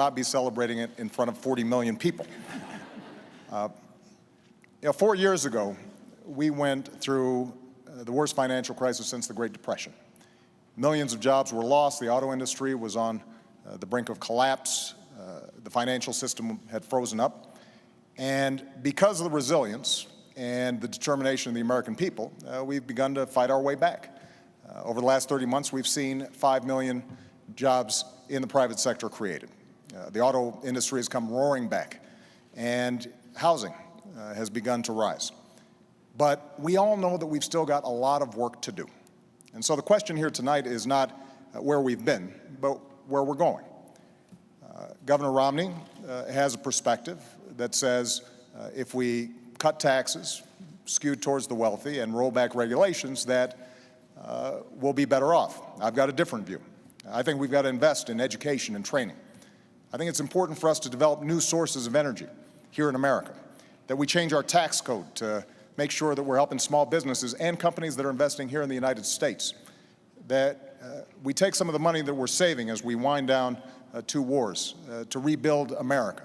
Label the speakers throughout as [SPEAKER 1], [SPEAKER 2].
[SPEAKER 1] not be celebrating it in front of 40 million people. 4 years ago, we went through the worst financial crisis since the Great Depression. Millions of jobs were lost. The auto industry was on the brink of collapse. The financial system had frozen up. And because of the resilience and the determination of the American people, we've begun to fight our way back. Over the last 30 months, we've seen 5 million jobs in the private sector created. The auto industry has come roaring back, and housing has begun to rise. But we all know that we've still got a lot of work to do. And so the question here tonight is not where we've been, but where we're going. Governor Romney has a perspective that says if we cut taxes skewed towards the wealthy and roll back regulations, that we'll be better off. I've got a different view. I think we've got to invest in education and training. I think it's important for us to develop new sources of energy here in America, that we change our tax code to make sure that we're helping small businesses and companies that are investing here in the United States, that we take some of the money that we're saving as we wind down 2 wars to rebuild America,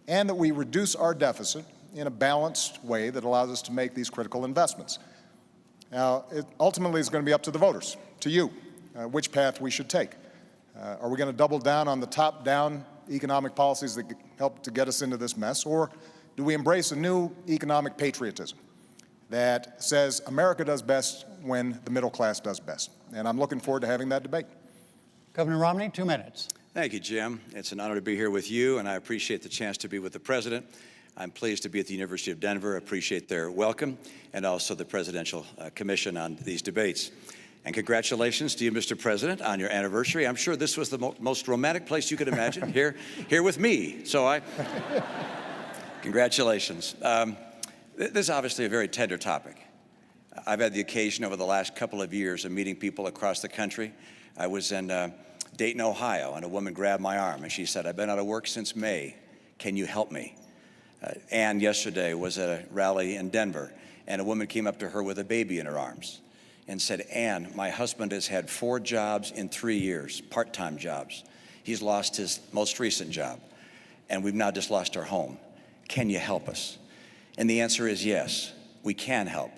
[SPEAKER 1] and that we reduce our deficit in a balanced way that allows us to make these critical investments. Now, it ultimately is going to be up to the voters, to you, which path we should take. Are we going to double down on the top-down economic policies that help to get us into this mess, or do we embrace a new economic patriotism that says America does best when the middle class does best? And I'm looking forward to having that debate.
[SPEAKER 2] Governor Romney, 2 minutes.
[SPEAKER 3] Thank you, Jim. It's an honor to be here with you, and I appreciate the chance to be with the President. I'm pleased to be at the University of Denver, appreciate their welcome, and also the Presidential Commission on these debates. And congratulations to you, Mr. President, on your anniversary. I'm sure this was the most romantic place you could imagine, here with me. So congratulations. This is obviously a very tender topic. I've had the occasion over the last couple of years of meeting people across the country. I was in Dayton, Ohio, and a woman grabbed my arm, and she said, "I've been out of work since May. Can you help me?" Ann yesterday was at a rally in Denver, and a woman came up to her with a baby in her arms and said, "Ann, my husband has had 4 jobs in 3 years, part-time jobs. He's lost his most recent job, and we've now just lost our home. Can you help us?" And the answer is yes, we can help,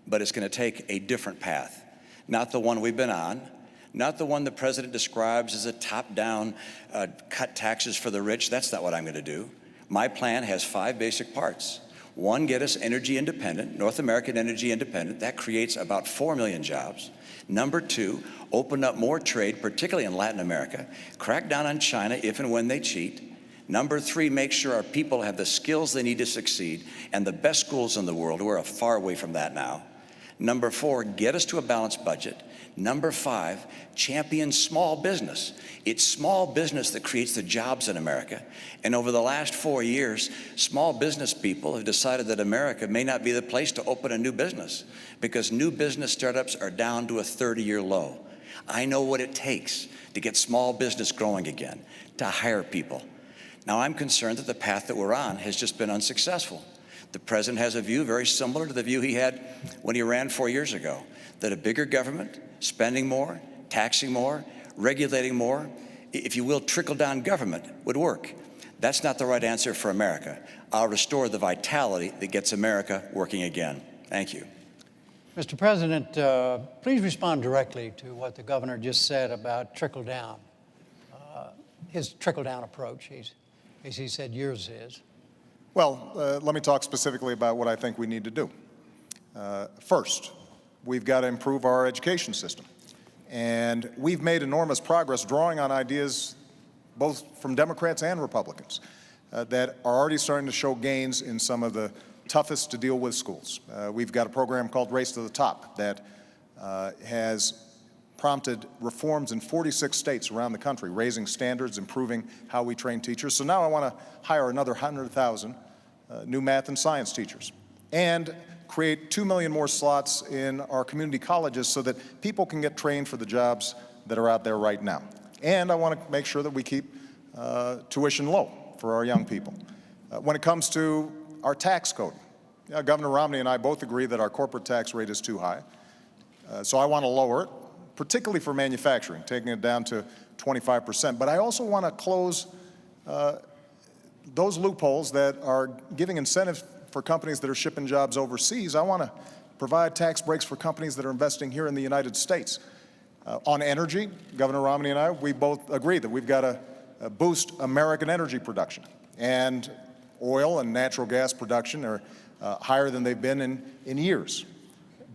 [SPEAKER 3] but it's going to take a different path, not the one we've been on, not the one the President describes as a top-down cut taxes for the rich. That's not what I'm going to do. My plan has 5 basic parts. 1, get us energy independent, North American energy independent. That creates about 4 million jobs. Number 2, open up more trade, particularly in Latin America. Crack down on China if and when they cheat. Number 3, make sure our people have the skills they need to succeed, and the best schools in the world. We're far away from that now. Number 4, get us to a balanced budget. Number 5, champion small business. It's small business that creates the jobs in America. And over the last 4 years, small business people have decided that America may not be the place to open a new business because new business startups are down to a 30-year low. I know what it takes to get small business growing again, to hire people. Now, I'm concerned that the path that we're on has just been unsuccessful. The President has a view very similar to the view he had when he ran 4 years ago, that a bigger government, spending more, taxing more, regulating more, if you will, trickle-down government would work. That's not the right answer for America. I'll restore the vitality that gets America working again. Thank you.
[SPEAKER 2] Mr. President, please respond directly to what the governor just said about trickle-down, his trickle-down approach. As he said, yours is.
[SPEAKER 1] Well, let me talk specifically about what I think we need to do. First, we've got to improve our education system. And we've made enormous progress drawing on ideas both from Democrats and Republicans that are already starting to show gains in some of the toughest to deal with schools. We've got a program called Race to the Top that has prompted reforms in 46 states around the country, raising standards, improving how we train teachers. So now I want to hire another 100,000 new math and science teachers and create 2 million more slots in our community colleges so that people can get trained for the jobs that are out there right now. And I want to make sure that we keep tuition low for our young people. When it comes to our tax code, Governor Romney and I both agree that our corporate tax rate is too high. So I want to lower it, particularly for manufacturing, taking it down to 25%. But I also want to close those loopholes that are giving incentives for companies that are shipping jobs overseas, I want to provide tax breaks for companies that are investing here in the United States. On energy, Governor Romney and I, we both agree that we've got to boost American energy production. And oil and natural gas production are higher than they've been in years.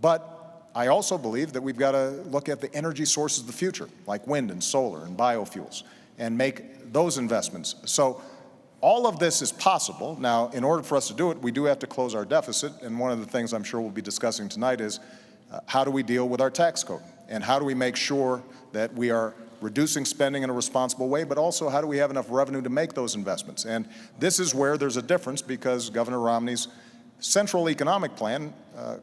[SPEAKER 1] But I also believe that we've got to look at the energy sources of the future, like wind and solar and biofuels, and make those investments. So all of this is possible. Now, in order for us to do it, we do have to close our deficit. And one of the things I'm sure we'll be discussing tonight is how do we deal with our tax code? And how do we make sure that we are reducing spending in a responsible way, but also how do we have enough revenue to make those investments? And this is where there's a difference, because Governor Romney's central economic plan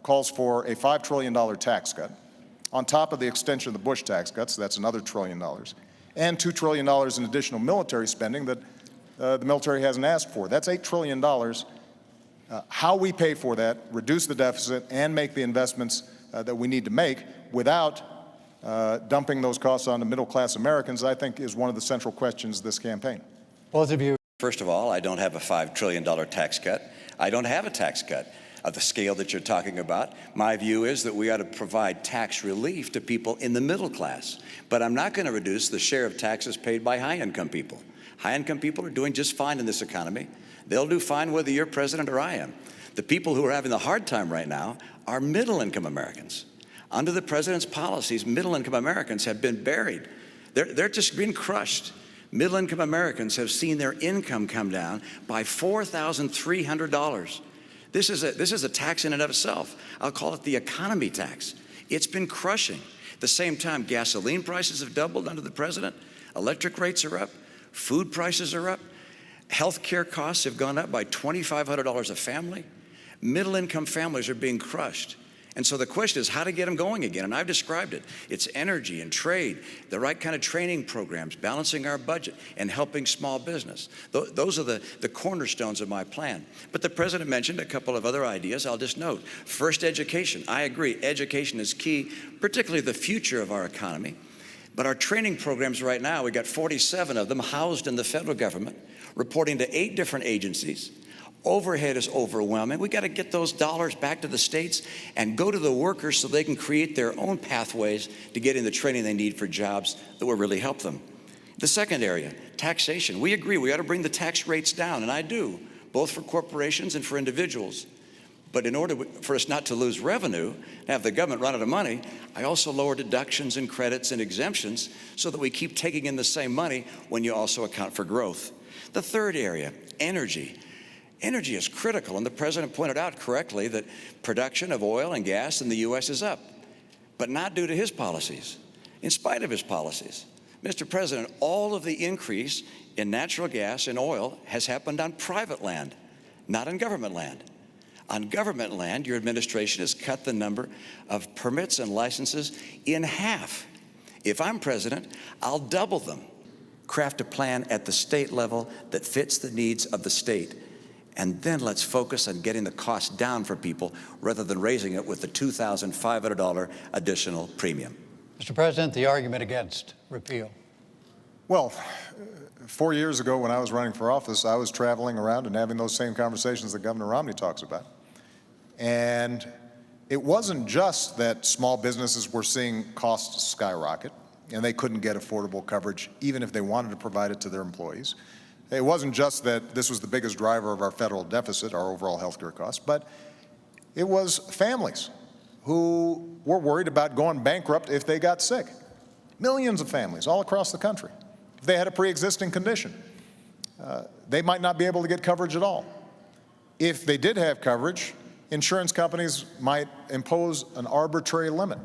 [SPEAKER 1] calls for a $5 trillion tax cut. On top of the extension of the Bush tax cuts, that's another $1 trillion, and $2 trillion in additional military spending that the military hasn't asked for. That's $8 trillion. How we pay for that, reduce the deficit, and make the investments that we need to make without dumping those costs on the middle-class Americans, I think, is one of the central questions of this campaign.
[SPEAKER 2] Both of you.
[SPEAKER 3] First of all, I don't have a $5 trillion tax cut. I don't have a tax cut of the scale that you're talking about. My view is that we ought to provide tax relief to people in the middle class. But I'm not going to reduce the share of taxes paid by high-income people. High-income people are doing just fine in this economy. They'll do fine whether you're president or I am. The people who are having the hard time right now are middle-income Americans. Under the president's policies, middle-income Americans have been buried. They're just being crushed. Middle-income Americans have seen their income come down by $4,300. This is a tax in and of itself. I'll call it the economy tax. It's been crushing. At the same time, gasoline prices have doubled under the president. Electric rates are up. Food prices are up. Health care costs have gone up by $2,500 a family. Middle-income families are being crushed. And so the question is how to get them going again. And I've described it. It's energy and trade, the right kind of training programs, balancing our budget, and helping small business. Those are the cornerstones of my plan. But the president mentioned a couple of other ideas I'll just note. First, education. I agree. Education is key, particularly the future of our economy. But our training programs right now, we got 47 of them housed in the federal government, reporting to 8 different agencies. Overhead is overwhelming. We got to get those dollars back to the states and go to the workers so they can create their own pathways to getting the training they need for jobs that will really help them. The second area, taxation. We agree we ought to bring the tax rates down, and I do, both for corporations and for individuals. But in order for us not to lose revenue, to have the government run out of money, I also lower deductions and credits and exemptions so that we keep taking in the same money when you also account for growth. The third area, energy. Energy is critical, and the president pointed out correctly that production of oil and gas in the U.S. is up, but not due to his policies, in spite of his policies. Mr. President, all of the increase in natural gas and oil has happened on private land, not on government land. On government land, your administration has cut the number of permits and licenses in half. If I'm president, I'll double them. Craft a plan at the state level that fits the needs of the state. And then let's focus on getting the cost down for people rather than raising it with the $2,500 additional premium.
[SPEAKER 2] Mr. President, the argument against repeal.
[SPEAKER 1] Well, 4 years ago when I was running for office, I was traveling around and having those same conversations that Governor Romney talks about. And it wasn't just that small businesses were seeing costs skyrocket and they couldn't get affordable coverage even if they wanted to provide it to their employees. It wasn't just that this was the biggest driver of our federal deficit, our overall health care costs, but it was families who were worried about going bankrupt if they got sick. Millions of families all across the country. If they had a pre-existing condition, they might not be able to get coverage at all. If they did have coverage, insurance companies might impose an arbitrary limit.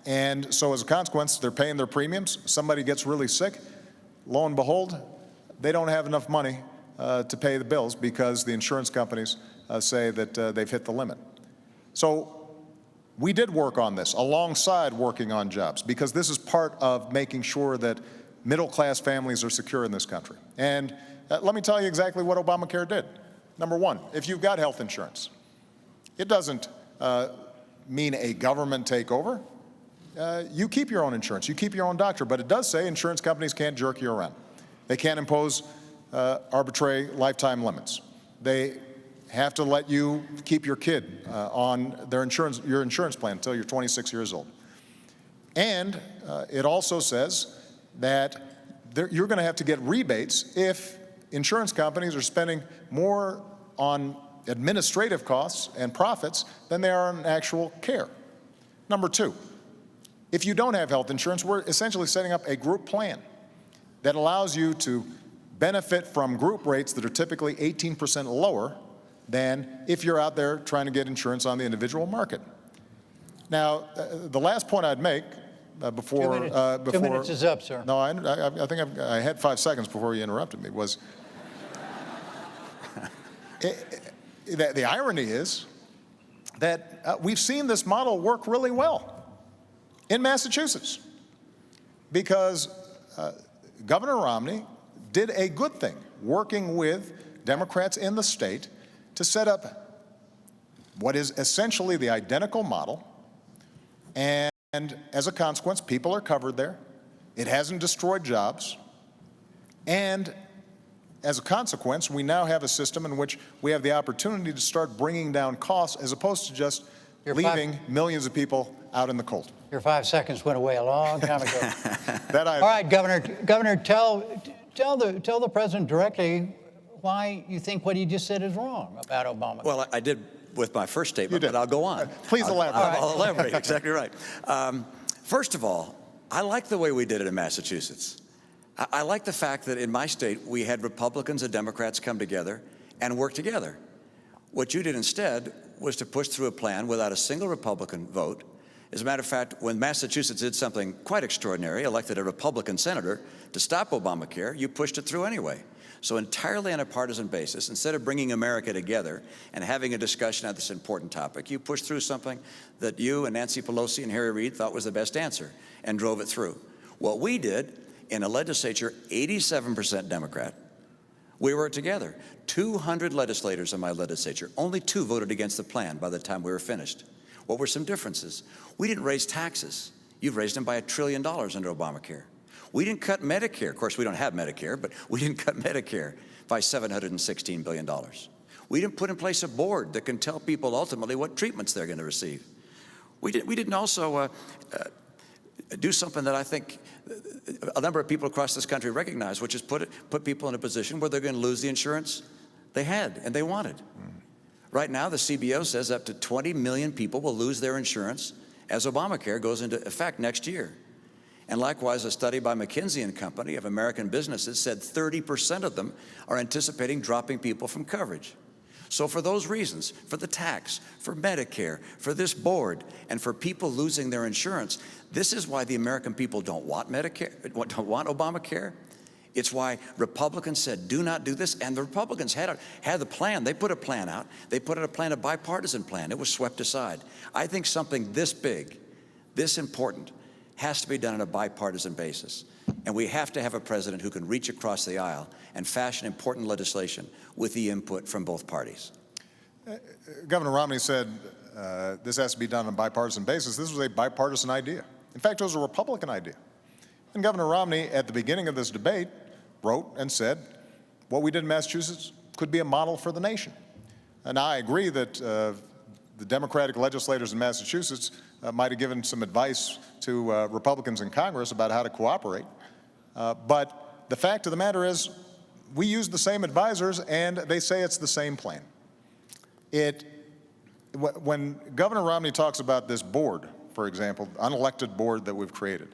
[SPEAKER 1] And so as a consequence, they're paying their premiums. Somebody gets really sick. Lo and behold, they don't have enough money to pay the bills because the insurance companies say that they've hit the limit. So we did work on this alongside working on jobs because this is part of making sure that middle-class families are secure in this country. And let me tell you exactly what Obamacare did. Number one, if you've got health insurance, it doesn't mean a government takeover. You keep your own insurance, you keep your own doctor, but it does say insurance companies can't jerk you around. They can't impose arbitrary lifetime limits. They have to let you keep your kid on your insurance plan until you're 26 years old. And it also says that you're going to have to get rebates if insurance companies are spending more on administrative costs and profits than they are on actual care. Number two, if you don't have health insurance, we're essentially setting up a group plan that allows you to benefit from group rates that are typically 18% lower than if you're out there trying to get insurance on the individual market. Now, the last point I'd make before
[SPEAKER 2] 2 minutes is up, sir.
[SPEAKER 1] No, I think I had 5 seconds before you interrupted me. Was the irony is that we've seen this model work really well in Massachusetts because Governor Romney did a good thing working with Democrats in the state to set up what is essentially the identical model, and as a consequence, people are covered there. It hasn't destroyed jobs, and as a consequence, we now have a system in which we have the opportunity to start bringing down costs as opposed to just leaving millions of people out in the cold.
[SPEAKER 2] Your 5 seconds went away a long time ago.
[SPEAKER 1] All
[SPEAKER 2] right, Governor, tell the president directly why you think what he just said is wrong about Obama.
[SPEAKER 3] Well, I did with my first statement, but I'll go on.
[SPEAKER 1] Please elaborate.
[SPEAKER 3] I'll elaborate, exactly right. First of all, I like the way we did it in Massachusetts. I like the fact that in my state, we had Republicans and Democrats come together and work together. What you did instead was to push through a plan without a single Republican vote. As a matter of fact, when Massachusetts did something quite extraordinary, elected a Republican senator to stop Obamacare, you pushed it through anyway. So entirely on a partisan basis, instead of bringing America together and having a discussion on this important topic, you pushed through something that you and Nancy Pelosi and Harry Reid thought was the best answer and drove it through. What we did in a legislature, 87% Democrat, we were together. 200 legislators in my legislature, only 2 voted against the plan by the time we were finished. What were some differences? We didn't raise taxes. You've raised them by $1 trillion under Obamacare. We didn't cut Medicare. Of course, we don't have Medicare, but we didn't cut Medicare by $716 billion. We didn't put in place a board that can tell people ultimately what treatments they're going to receive. We didn't also do something that I think a number of people across this country recognize, which is put people in a position where they're going to lose the insurance they had and they wanted. Right now, the CBO says up to 20 million people will lose their insurance as Obamacare goes into effect next year. And likewise, a study by McKinsey and Company of American businesses said 30% of them are anticipating dropping people from coverage. So for those reasons, for the tax, for Medicare, for this board, and for people losing their insurance, this is why the American people don't want Medicare, don't want Obamacare. It's why Republicans said, do not do this. And the Republicans had the plan. They put a plan out. They put out a plan, a bipartisan plan. It was swept aside. I think something this big, this important, has to be done on a bipartisan basis. And we have to have a president who can reach across the aisle and fashion important legislation with the input from both parties.
[SPEAKER 1] Governor Romney said this has to be done on a bipartisan basis. This was a bipartisan idea. In fact, it was a Republican idea. And Governor Romney, at the beginning of this debate, wrote and said, what we did in Massachusetts could be a model for the nation. And I agree that the Democratic legislators in Massachusetts might have given some advice to Republicans in Congress about how to cooperate. But the fact of the matter is, we use the same advisors, and they say it's the same plan. When Governor Romney talks about this board, for example, unelected board that we've created,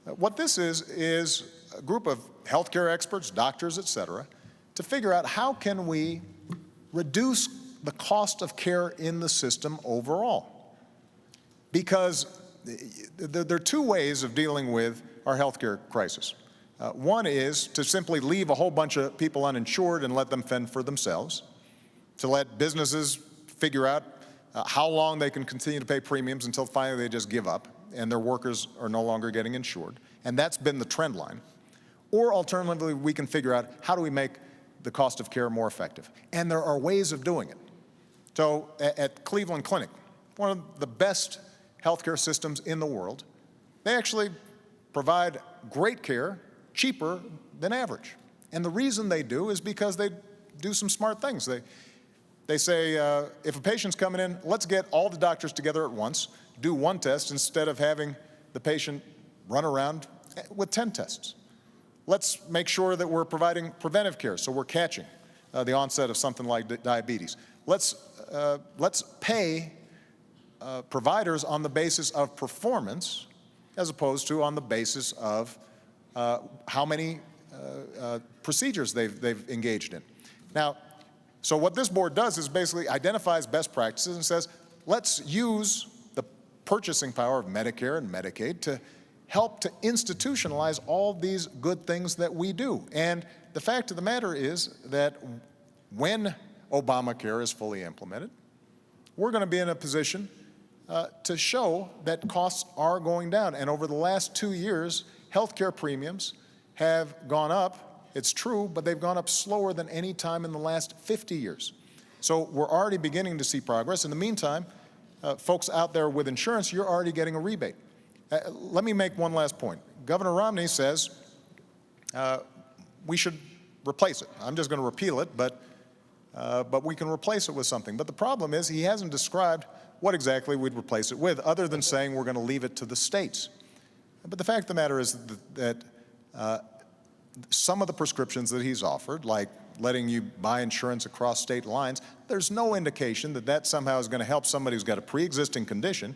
[SPEAKER 1] what this is a group of healthcare experts, doctors, et cetera, to figure out how can we reduce the cost of care in the system overall. Because there are 2 ways of dealing with our healthcare crisis. One is to simply leave a whole bunch of people uninsured and let them fend for themselves, to let businesses figure out how long they can continue to pay premiums until finally they just give up and their workers are no longer getting insured. And that's been the trend line. Or alternatively, we can figure out how do we make the cost of care more effective. And there are ways of doing it. So at Cleveland Clinic, one of the best healthcare systems in the world, they actually provide great care cheaper than average. And the reason they do is because they do some smart things. They say, if a patient's coming in, let's get all the doctors together at once, do one test instead of having the patient run around with 10 tests. Let's make sure that we're providing preventive care, so we're catching the onset of something like diabetes. Let's pay providers on the basis of performance as opposed to on the basis of how many procedures they've engaged in. Now, so what this board does is basically identifies best practices and says, let's use the purchasing power of Medicare and Medicaid to help to institutionalize all these good things that we do. And the fact of the matter is that when Obamacare is fully implemented, we're going to be in a position to show that costs are going down. And over the last 2 years, health care premiums have gone up. It's true, but they've gone up slower than any time in the last 50 years. So we're already beginning to see progress. In the meantime, folks out there with insurance, you're already getting a rebate. Let me make one last point. Governor Romney says we should replace it. I'm just going to repeal it, but we can replace it with something. But the problem is he hasn't described what exactly we'd replace it with, other than saying we're going to leave it to the states. But the fact of the matter is that some of the prescriptions that he's offered, like letting you buy insurance across state lines, there's no indication that that somehow is going to help somebody who's got a pre-existing condition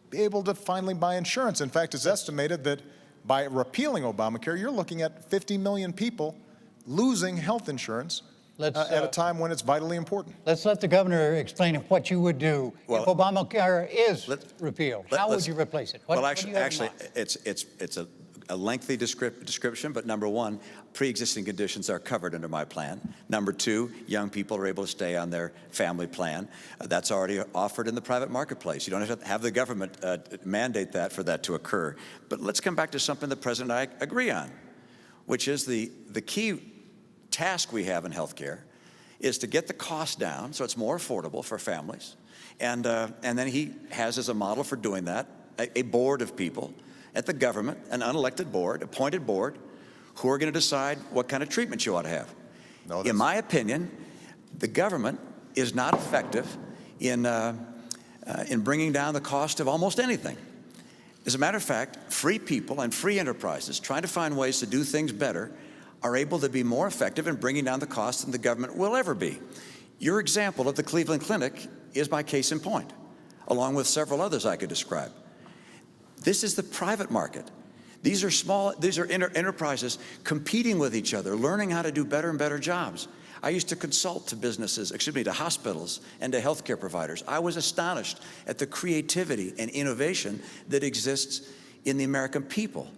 [SPEAKER 1] be able to finally buy insurance. In fact, it's estimated that by repealing Obamacare, you're looking at 50 million people losing health insurance at a time when it's vitally important.
[SPEAKER 2] Let's let the governor explain what you would do if Obamacare is repealed. How would you replace it?
[SPEAKER 3] Actually, it's a lengthy description, but number one, pre-existing conditions are covered under my plan. Number two, young people are able to stay on their family plan. That's already offered in the private marketplace. You don't have to have the government mandate that for that to occur. But let's come back to something the President and I agree on, which is the key task we have in healthcare is to get the cost down so it's more affordable for families. And then he has as a model for doing that a board of people at the government, an unelected board, appointed board, who are going to decide what kind of treatment you ought to have. In my opinion, the government is not effective in bringing down the cost of almost anything. As a matter of fact, free people and free enterprises trying to find ways to do things better are able to be more effective in bringing down the cost than the government will ever be. Your example of the Cleveland Clinic is my case in point, along with several others I could describe. This is the private market. These are enterprises competing with each other, learning how to do better and better jobs. I used to consult to hospitals and to healthcare providers. I was astonished at the creativity and innovation that exists in the American people.